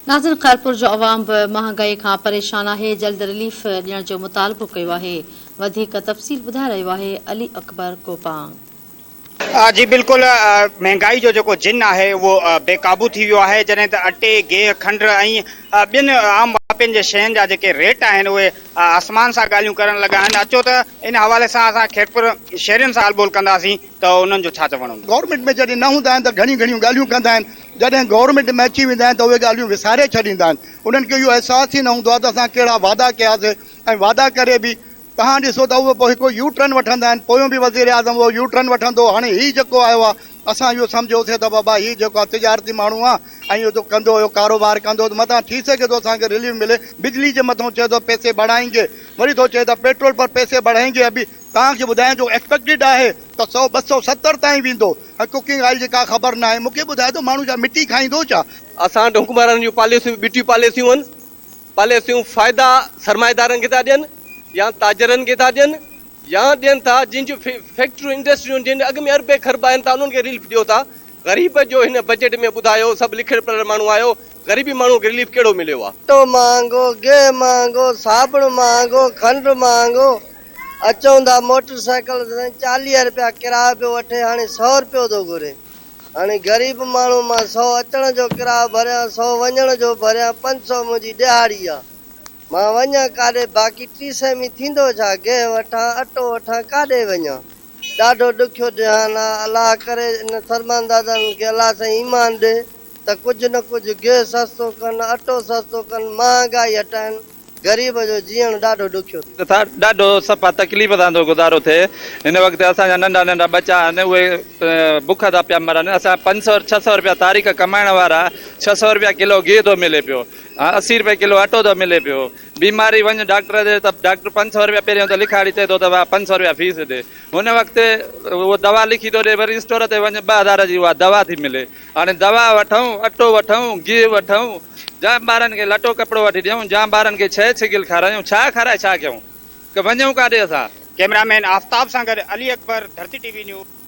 नाज़िन ख़ैरपुर जो अवाम बि महांगाई खां परेशान आहे। जल्द रिलीफ ॾियण जो मुतालबो कयो आहे। वधीक तफ़सील ॿुधाए रहियो आहे अली अकबर कोपांग। जी बिल्कुल, महंगाई जो जेको जिन आहे उहो बेकाबू थी वियो आहे। जॾहिं त अटे, गेह, खंड ऐं ॿियनि आम वापियुनि जे शयुनि जा जेके रेट आहिनि उहे आसमान सां ॻाल्हियूं करण लॻा आहिनि। अचो त इन हवाले सां असां खैरपुर शहरियुनि सां ॻाल्हि ॿोल कंदासीं त उन्हनि जो छा चवणो। गवर्नमेंट में जॾहिं न हूंदा आहिनि त घणियूं ॻाल्हियूं कंदा आहिनि, जॾहिं गवर्नमेंट में अची वेंदा आहिनि त उहे ॻाल्हियूं विसारे छॾींदा आहिनि। उन्हनि खे इहो अहसासु ई न हूंदो आहे त असां कहिड़ा वादा कयासीं ऐं वादा करे बि तव्हां ॾिसो त उहो पोइ हिकु यू टर्न वठंदा आहिनि। पोयों बि वज़ीर आज़म उहो यू टर्न वठंदो। हाणे हीउ जेको आयो आहे असां इहो सम्झोसीं त बाबा हीउ जेको आहे तिजारती माण्हू आहे ऐं इहो कंदो हुयो, कारोबार कंदो, त मथां थी सघे थो असांखे रिलीफ मिले। बिजली जे मथां चए थो पैसे बढ़ाएंगे, वरी थो चए त पेट्रोल पर पैसे बढ़ाएंगे। अभी तव्हांखे ॿुधायां जो एक्सपेक्टेड आहे त 100-270 ताईं वेंदो। ऐं कुकिंग ऑइल जी का ख़बर न आहे। मूंखे ॿुधाए थो माण्हू छा मिटी खाईंदो छा? असां वटि हुकुमराननि जूं पॉलिसियूं ॿिटियूं पॉलिसियूं आहिनि। पॉलिसियूं फ़ाइदा सरमाएदारनि खे था ॾियनि या ताजरनि खे था ॾियनि या ॾियनि था जिन जूं फैक्ट्रियूं इंडस्ट्रियूं जिन अॻ में अरबे ख़रब आहिनि था उन्हनि खे रिलीफ ॾियो था। ग़रीब जो हिन बजट में ॿुधायो, सभु लिखियल पढ़ियल माण्हू आयो, ग़रीबी माण्हू खे रिलीफ कहिड़ो मिलियो आहे? अटो महांगो, गेह महांगो, साबुण महांगो, खंड महांगो। अचूं था मोटरसाइकिल 40 रुपया किरायो पियो वठे, हाणे 100 रुपयो थो घुरे। हाणे ग़रीब माण्हू मां 100 अचण जो किरायो भरियां, 100 वञण जो भरियां, 500 मुंहिंजी ॾियारी आहे। मां वञा काॾे, बाक़ी 300 में थींदो छा? गेह वठां, अटो वठां, काॾे वञा? ॾाढो ॾुखियो ध्यानु आहे। अलाह करे इन सरमान दादनि खे अलाह साईं ईमान ॾे त कुझु न कुझु गेह सस्तो कनि, अटो सस्तो कनि, महांगाई हटाइनि। ग़रीब जो जीअण ॾाढो ॾुखियो थी ॾाढो सफ़ा तकलीफ़ सां थो गुज़ारो थिए। हिन वक़्तु असांजा नंढा नंढा बच्चा आहिनि उहे बुख था पिया मरनि। असां 500-600 रुपया तारीख़ कमाइण वारा 600 रुपया किलो गिहु थो मिले पियो, 80 रुपए किलो अटो थो मिले पियो। बीमारी वञ डॉक्टर ॾे त डॉक्टर 500 रुपया पहिरियों त लिखाड़ी थिए थो त 500 रुपया फीस ॾे। हुन वक़्तु उहो दवा लिखी थो ॾे, वरी स्टोर ते वञ 2000 जी उहा दवा थी मिले। हाणे दवा वठूं, अटो वठूं, गिहु वठूं, जाम ॿारनि खे लटो कपिड़ो वठी ॾियूं, जाम ॿारनि खे छह छिगिल खारायूं, छा खाराए छा कयूं, की वञूं काॾे असां? कैमरामैन आफ्ताब सां गॾु अली अकबर, धरती टीवी न्यूज़।